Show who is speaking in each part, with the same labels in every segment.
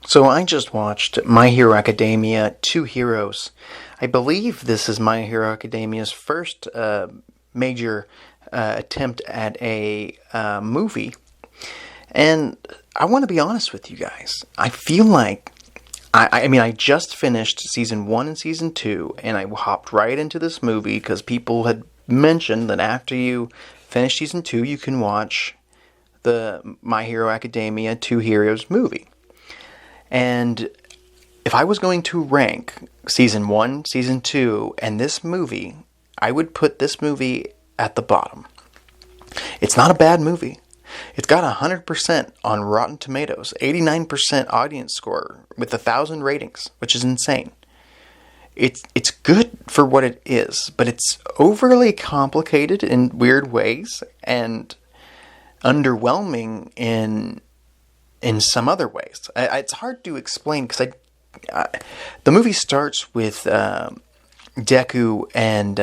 Speaker 1: So I just watched My Hero Academia Two Heroes. I believe this is My Hero Academia's first major attempt at a movie. And I want to be honest with you guys. I feel like, I just finished season one and season two, and I hopped right into this movie because people had mentioned that after you finish season two, you can watch the My Hero Academia Two Heroes movie. And if I was going to rank season one, season two, and this movie, I would put this movie at the bottom. It's not a bad movie. It's got 100% on Rotten Tomatoes, 89% audience score with 1,000 ratings, which is insane. It's good for what it is, but it's overly complicated in weird ways and underwhelming in some other ways. It's hard to explain because the movie starts with Deku and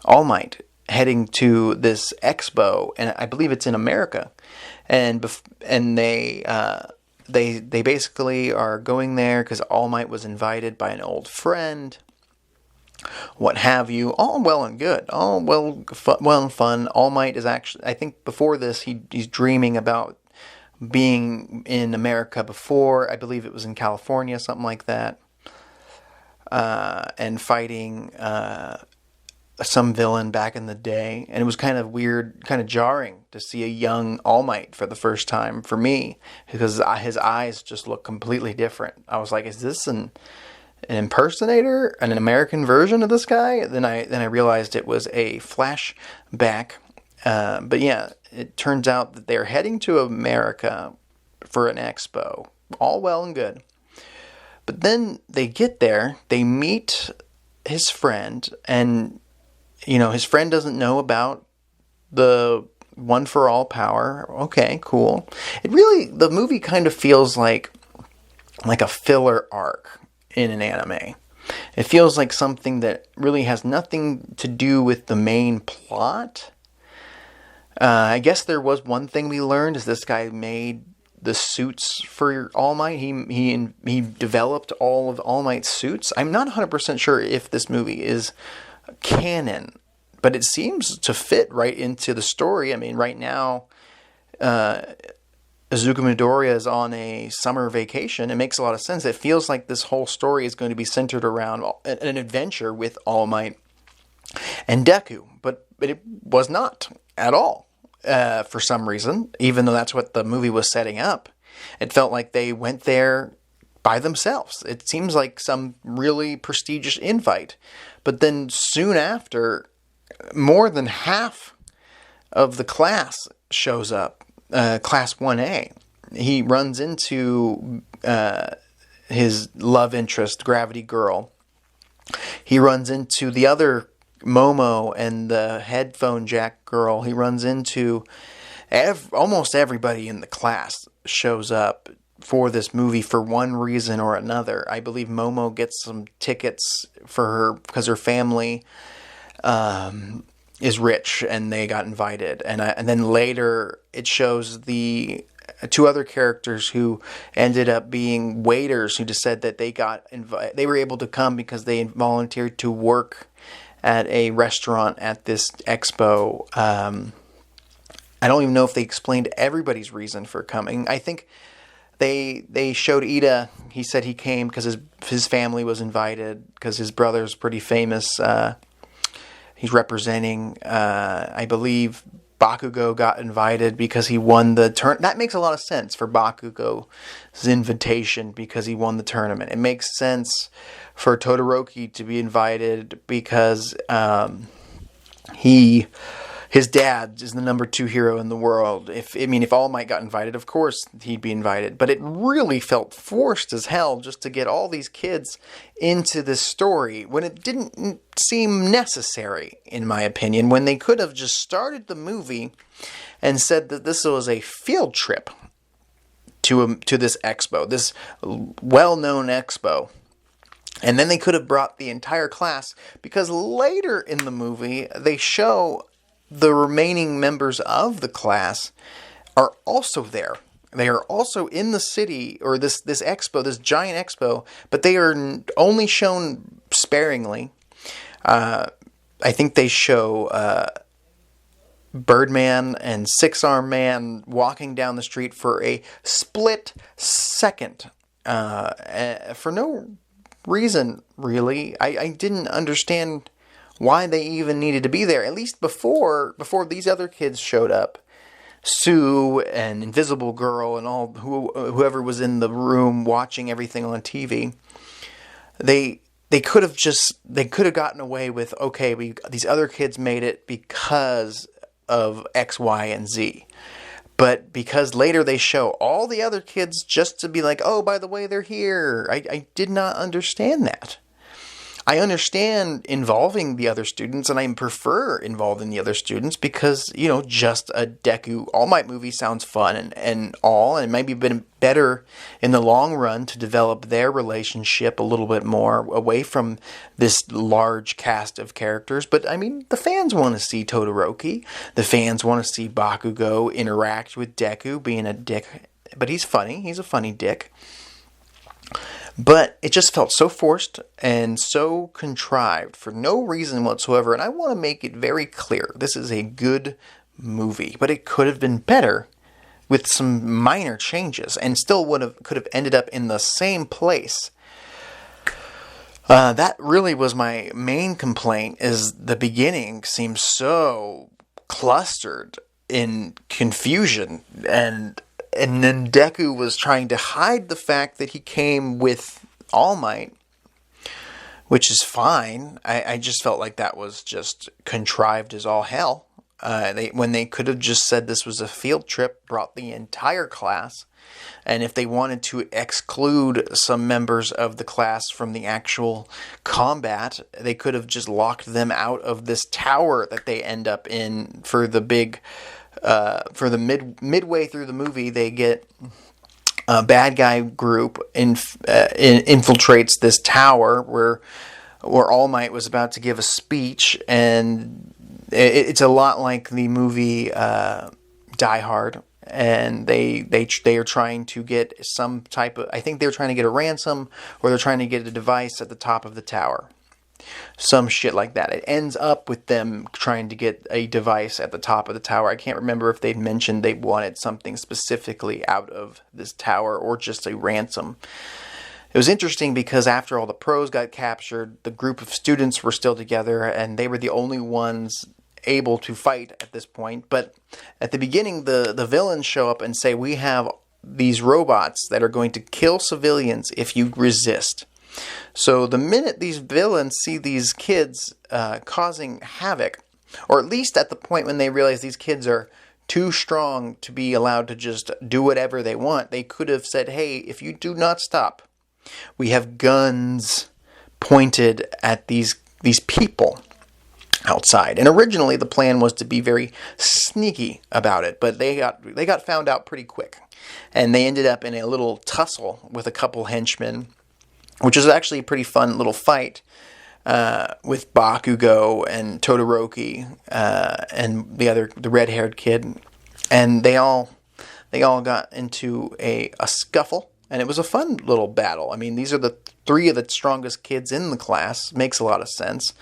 Speaker 1: All Might heading to this expo, and I believe it's in America, and they basically are going there because All Might was invited by an old friend. What have you? All well and good. All well and fun. All Might is actually, I think before this, he's dreaming about being in America before. I believe it was in California, something like that. And fighting some villain back in the day. And it was kind of weird, kind of jarring to see a young All Might for the first time for me, because his eyes just look completely different. I was like, is this an impersonator, an American version of this guy? Then I realized it was a flashback. But yeah, it turns out that they're heading to America for an expo. All well and good. But then they get there, they meet his friend, and his friend doesn't know about the one for all power. Okay, cool. The movie kind of feels like a filler arc in an anime. It feels like something that really has nothing to do with the main plot. I guess there was one thing we learned is this guy made the suits for All Might. He developed all of All Might's suits. I'm not 100% sure if this movie is canon, but it seems to fit right into the story. I mean, right now, Azuka Midoriya is on a summer vacation. It makes a lot of sense. It feels like this whole story is going to be centered around an adventure with All Might and Deku, but it was not at all. For some reason, even though that's what the movie was setting up, it felt like they went there by themselves. It seems like some really prestigious invite. But then soon after, more than half of the class shows up, Class 1A. He runs into his love interest, Gravity Girl. He runs into the other Momo and the headphone jack girl. He runs into almost everybody in the class shows up for this movie for one reason or another. I believe Momo gets some tickets for her because her family is rich and they got invited. And then later it shows the two other characters who ended up being waiters who just said that they were able to come because they volunteered to work at a restaurant at this expo. I don't even know if they explained everybody's reason for coming. I think they showed Ida. He said he came because his family was invited because his brother's pretty famous. He's representing, I believe, Bakugo got invited because he won the tournament. That makes a lot of sense for Bakugo's invitation because he won the tournament. It makes sense for Todoroki to be invited because his dad is the number 2 hero in the world. If All Might got invited, of course he'd be invited. But it really felt forced as hell just to get all these kids into this story when it didn't seem necessary, in my opinion, when they could have just started the movie and said that this was a field trip to this expo, this well-known expo. And then they could have brought the entire class, because later in the movie, they show the remaining members of the class are also there. They are also in the city, or this expo, this giant expo, but they are only shown sparingly. I think they show Birdman and Six Arm Man walking down the street for a split second, for no reason, really. I didn't understand why they even needed to be there, at least before these other kids showed up. Sue and Invisible Girl and whoever was in the room watching everything on TV, they could have gotten away with, okay, these other kids made it because of X, Y, and Z. But because later they show all the other kids just to be like, oh, by the way, they're here. I did not understand that. I understand involving the other students, and I prefer involving the other students because, just a Deku All Might movie sounds fun and it might be been better in the long run to develop their relationship a little bit more away from this large cast of characters. But, the fans want to see Todoroki. The fans want to see Bakugo interact with Deku, being a dick. But he's funny. He's a funny dick. But it just felt so forced and so contrived for no reason whatsoever. And I want to make it very clear. This is a good movie, but it could have been better with some minor changes and still could have ended up in the same place. That really was my main complaint, is the beginning seems so clustered in confusion, and then Deku was trying to hide the fact that he came with All Might, which is fine. I just felt like that was just contrived as all hell. When they could have just said this was a field trip, brought the entire class, and if they wanted to exclude some members of the class from the actual combat, they could have just locked them out of this tower that they end up in for the big... for the midway through the movie, they get a bad guy group infiltrates this tower where All Might was about to give a speech, and it's a lot like the movie Die Hard, and they are trying to get some type of, I think they're trying to get a ransom, or they're trying to get a device at the top of the tower. Some shit like that. It ends up with them trying to get a device at the top of the tower. I can't remember if they'd mentioned they wanted something specifically out of this tower or just a ransom. It was interesting because after all the pros got captured, the group of students were still together, and they were the only ones able to fight at this point. But at the beginning, the villains show up and say, we have these robots that are going to kill civilians if you resist. So the minute these villains see these kids causing havoc, or at least at the point when they realize these kids are too strong to be allowed to just do whatever they want, they could have said, hey, if you do not stop, we have guns pointed at these people outside. And originally the plan was to be very sneaky about it, but they got found out pretty quick. And they ended up in a little tussle with a couple henchmen, which is actually a pretty fun little fight with Bakugo and Todoroki and the red-haired kid, and they all got into a scuffle, and it was a fun little battle. These are the three of the strongest kids in the class. Makes a lot of sense.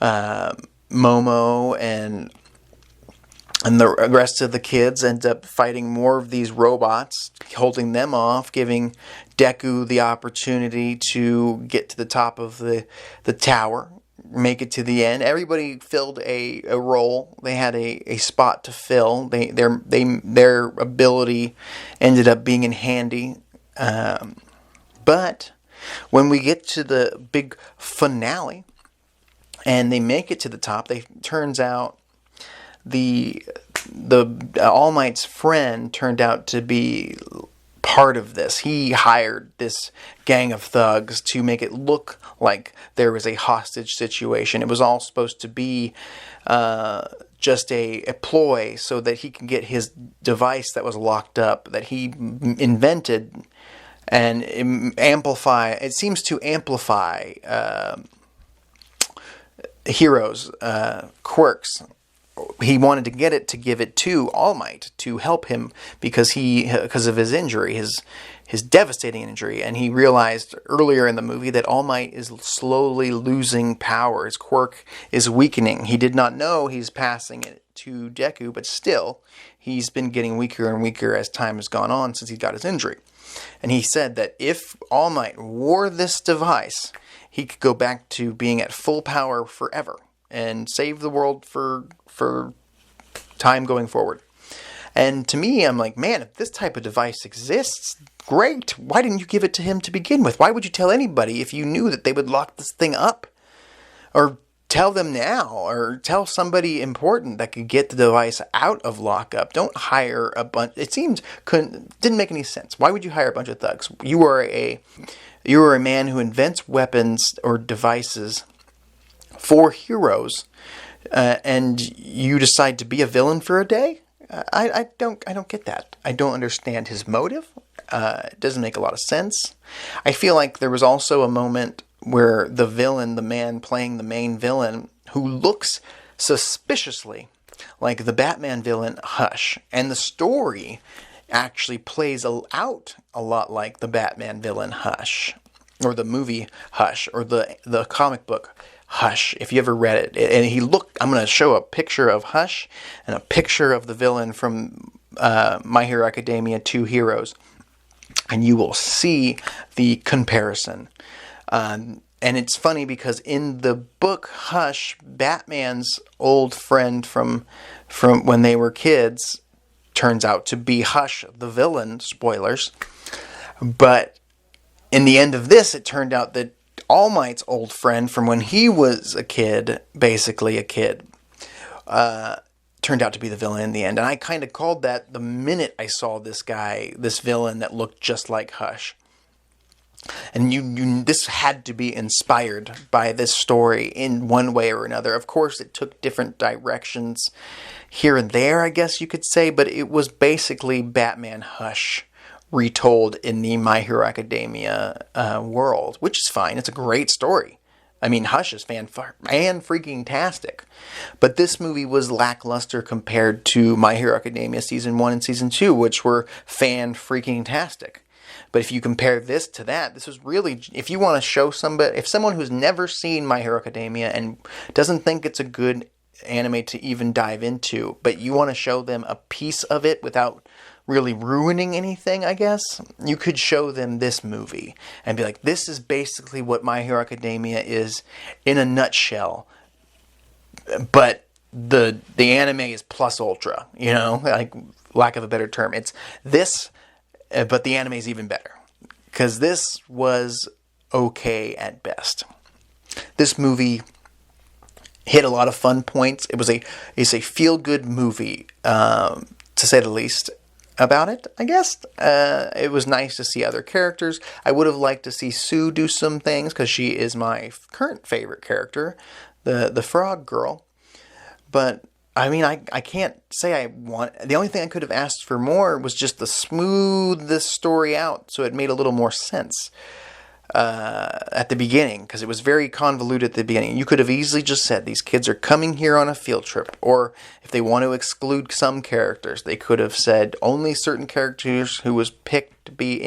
Speaker 1: Momo and the rest of the kids end up fighting more of these robots, holding them off, giving Deku the opportunity to get to the top of the tower, make it to the end. Everybody filled a role. They had a spot to fill. Their ability ended up being in handy. But when we get to the big finale and they make it to the top, turns out the All Might's friend turned out to be part of this. He hired this gang of thugs to make it look like there was a hostage situation. It was all supposed to be just a ploy so that he can get his device that was locked up, that he invented, and amplify. It seems to amplify heroes' quirks, he wanted to get it to give it to All Might to help him because of his injury, his devastating injury, and he realized earlier in the movie that All Might is slowly losing power. His quirk is weakening. He did not know he's passing it to Deku, but still, he's been getting weaker and weaker as time has gone on since he got his injury. And he said that if All Might wore this device, he could go back to being at full power forever and save the world for time going forward. And to me, I'm like, man, if this type of device exists, great. Why didn't you give it to him to begin with? Why would you tell anybody if you knew that they would lock this thing up? Or tell them now, or tell somebody important that could get the device out of lockup. Don't hire a bunch. It didn't make any sense. Why would you hire a bunch of thugs? You are a man who invents weapons or devices for heroes, and you decide to be a villain for a day? I don't get that. I don't understand his motive. It doesn't make a lot of sense. I feel like there was also a moment where the villain, the man playing the main villain, who looks suspiciously like the Batman villain Hush, and the story actually plays out a lot like the Batman villain Hush, or the movie Hush, or the comic book Hush, if you ever read it. And I'm going to show a picture of Hush and a picture of the villain from My Hero Academia 2 Heroes, and you will see the comparison. And it's funny because in the book Hush, Batman's old friend from when they were kids turns out to be Hush, the villain. Spoilers. But in the end of this, it turned out that All Might's old friend from when he was a kid, basically a kid, turned out to be the villain in the end. And I kind of called that the minute I saw this villain that looked just like Hush. And this had to be inspired by this story in one way or another. Of course, it took different directions here and there, I guess you could say, but it was basically Batman Hush retold in the My Hero Academia world, which is fine. It's a great story. I mean, Hush is fan-freaking-tastic. But this movie was lackluster compared to My Hero Academia Season 1 and Season 2, which were fan-freaking-tastic. But if you compare this to that, this is really, if you want to show somebody, if someone who's never seen My Hero Academia and doesn't think it's a good anime to even dive into, but you want to show them a piece of it without really ruining anything, I guess, you could show them this movie and be like, this is basically what My Hero Academia is in a nutshell, but the anime is plus ultra, like, lack of a better term. It's this, but the anime is even better, because this was okay at best. This movie hit a lot of fun points. It's a feel-good movie, to say the least about it, I guess. It was nice to see other characters. I would have liked to see Sue do some things, because she is my current favorite character, the frog girl. But I mean, I can't say the only thing I could have asked for more was just to smooth this story out so it made a little more sense at the beginning, because it was very convoluted at the beginning. You could have easily just said these kids are coming here on a field trip, or if they want to exclude some characters, they could have said only certain characters who was picked to be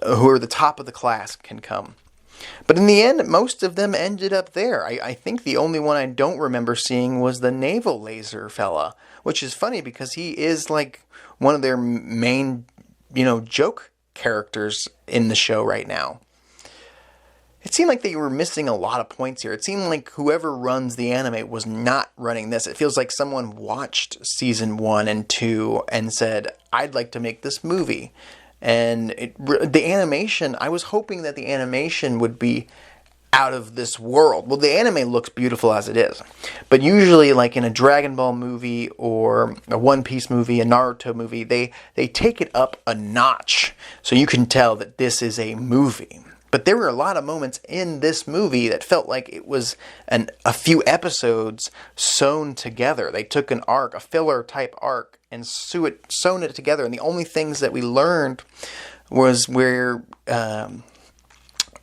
Speaker 1: who are the top of the class can come. But in the end, most of them ended up there. I think the only one I don't remember seeing was the naval laser fella, which is funny because he is like one of their main, joke characters in the show right now. It seemed like they were missing a lot of points here. It seemed like whoever runs the anime was not running this. It feels like someone watched season 1 and 2 and said, I'd like to make this movie. And the animation, I was hoping that the animation would be out of this world. Well, the anime looks beautiful as it is. But usually, like in a Dragon Ball movie or a One Piece movie, a Naruto movie, they take it up a notch. So you can tell that this is a movie. But there were a lot of moments in this movie that felt like it was a few episodes sewn together. They took an arc, a filler type arc, and sewn it together. And the only things that we learned was where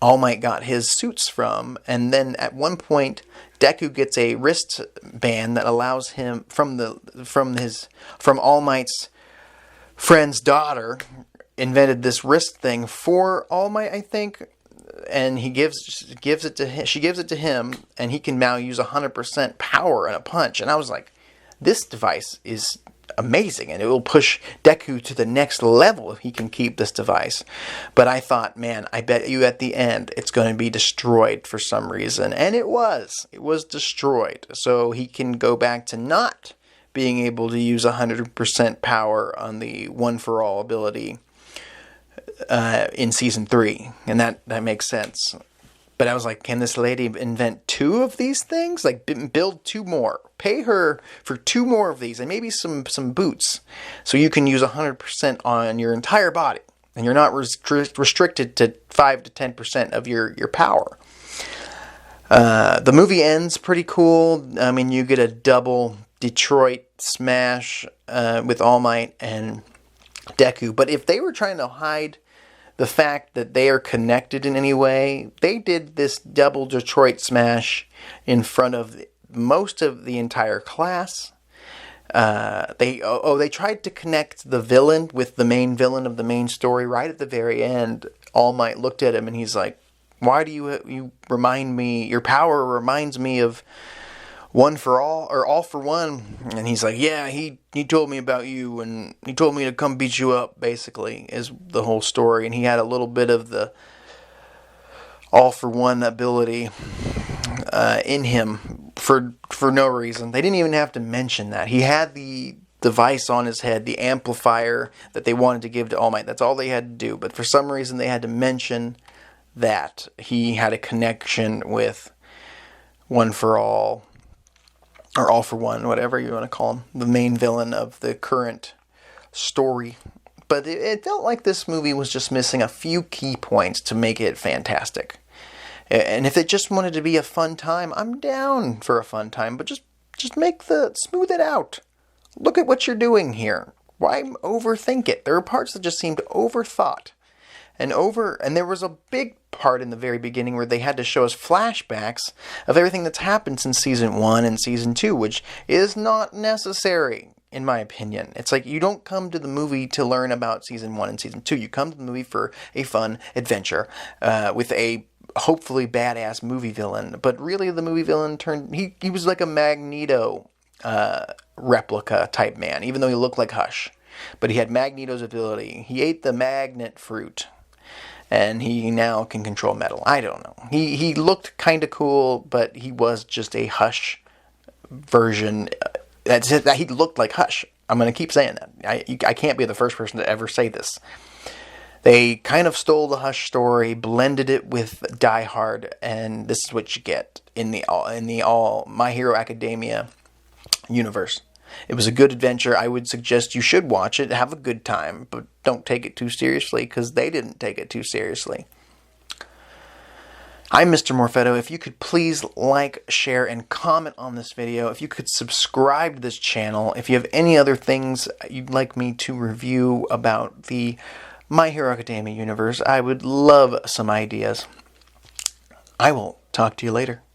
Speaker 1: All Might got his suits from. And then at one point, Deku gets a wristband that allows him from All Might's friend's daughter invented this wrist thing for All Might, I think, and he gives it to him. She gives it to him, and he can now use 100% power in a punch. And I was like, this device is amazing, and it will push Deku to the next level if he can keep this device. But I thought, man, I bet you at the end it's going to be destroyed for some reason, and it was destroyed, so he can go back to not being able to use 100% power on the One for All ability in season 3, and that makes sense. But I was like, can this lady invent 2 of these things? Like, build 2 more. Pay her for 2 more of these, and maybe some boots, so you can use 100% on your entire body, and you're not restricted to 5 to 10% of your power. The movie ends pretty cool. I mean, you get a double Detroit smash with All Might and Deku. But if they were trying to hide the fact that they are connected in any way, they did this double Detroit smash in front of most of the entire class. They tried to connect the villain with the main villain of the main story right at the very end. All Might looked at him and he's like, why do you remind me, your power reminds me of One for All, or All for One? And he's like, yeah, he told me about you, and he told me to come beat you up, basically, is the whole story. And he had a little bit of the All for One ability in him for no reason. They didn't even have to mention that. He had the device on his head, the amplifier that they wanted to give to All Might. That's all they had to do. But for some reason, they had to mention that he had a connection with One for All, or All for One, whatever you want to call him, the main villain of the current story. But it felt like this movie was just missing a few key points to make it fantastic. And if it just wanted to be a fun time, I'm down for a fun time, but just smooth it out. Look at what you're doing here. Why overthink it? There are parts that just seemed overthought. And there was a big part in the very beginning where they had to show us flashbacks of everything that's happened since season 1 and season 2, which is not necessary, in my opinion. It's like, you don't come to the movie to learn about season 1 and season 2. You come to the movie for a fun adventure with a hopefully badass movie villain. But really, the movie villain he was like a Magneto replica type man, even though he looked like Hush. But he had Magneto's ability. He ate the magnet fruit, and he now can control metal. I don't know. He looked kind of cool, but he was just a Hush version. That he looked like Hush. I'm going to keep saying that. I can't be the first person to ever say this. They kind of stole the Hush story, blended it with Die Hard, and this is what you get in the all My Hero Academia universe. It was a good adventure. I would suggest you should watch it, have a good time, but don't take it too seriously, because they didn't take it too seriously. I'm Mr. Morfetto. If you could please like, share, and comment on this video. If you could subscribe to this channel. If you have any other things you'd like me to review about the My Hero Academia universe, I would love some ideas. I will talk to you later.